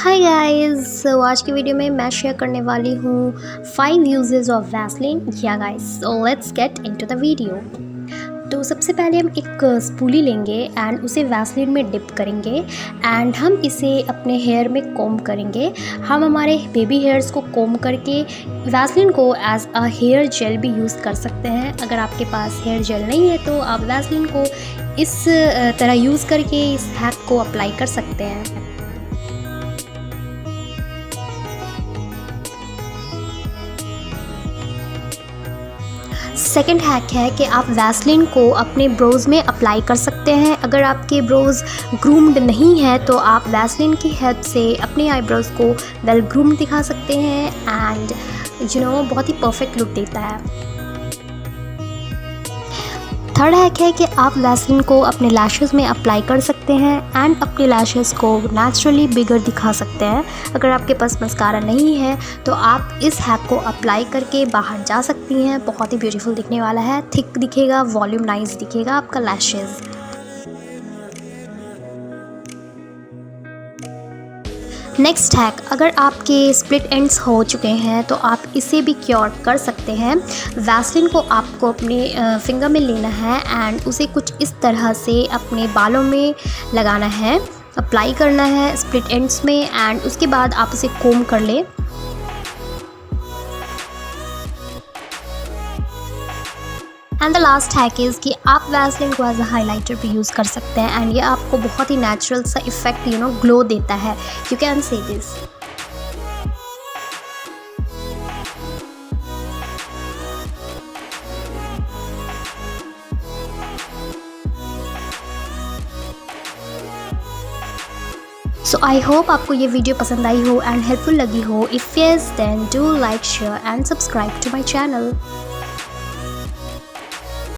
Hi guys, सो आज की video में मैं शेयर करने वाली हूँ 5 यूजेस ऑफ वैसलीन। या guys, so let's get into the video. तो सबसे पहले हम एक स्पूली लेंगे एंड उसे वैसलीन में डिप करेंगे एंड हम इसे अपने हेयर में कोम करेंगे। हम हमारे बेबी हेयर्स को कोम करके वैसलीन को एज अ हेयर जेल भी यूज़ कर सकते हैं। अगर आपके पास हेयर जेल नहीं है तो आप वैसलीन को इस तरह यूज़ करके इस हैक को अप्लाई कर सकते हैं। सेकेंड हैक है कि आप वैसलीन को अपने ब्रोज में अप्लाई कर सकते हैं। अगर आपके ब्रोज ग्रूम्ड नहीं है तो आप वैसलीन की हेल्प से अपने आईब्रोज को वेल ग्रूम्ड दिखा सकते हैं एंड बहुत ही परफेक्ट लुक देता है। थर्ड हैक है कि आप वैसलीन को अपने लैशेस में अप्लाई कर सकते हैं एंड अपने लैशेस को नेचुरली बिगर दिखा सकते हैं। अगर आपके पास मस्कारा नहीं है तो आप इस हैक को अप्लाई करके बाहर जा सकती हैं। बहुत ही ब्यूटीफुल दिखने वाला है, थिक दिखेगा, वॉल्यूमनाइज दिखेगा आपका लैशेस। नेक्स्ट हैक, अगर आपके स्प्लिट एंड्स हो चुके हैं तो आप इसे भी क्योर कर सकते हैं। वैसलीन को आपको अपने फिंगर में लेना है एंड उसे कुछ इस तरह से अपने बालों में लगाना है, अप्लाई करना है स्प्लिट एंड्स में एंड उसके बाद आप उसे कोम कर लें। And the last hack is कि आप वैसलीन को एज अ हाइलाइटर भी यूज़ कर सकते हैं एंड ये आपको बहुत ही नेचुरल सा इफेक्ट ग्लो देता है। You can say this. So I hope आपको ये वीडियो पसंद आई हो एंड हेल्पफुल लगी हो। If yes then do like, share and subscribe to my channel.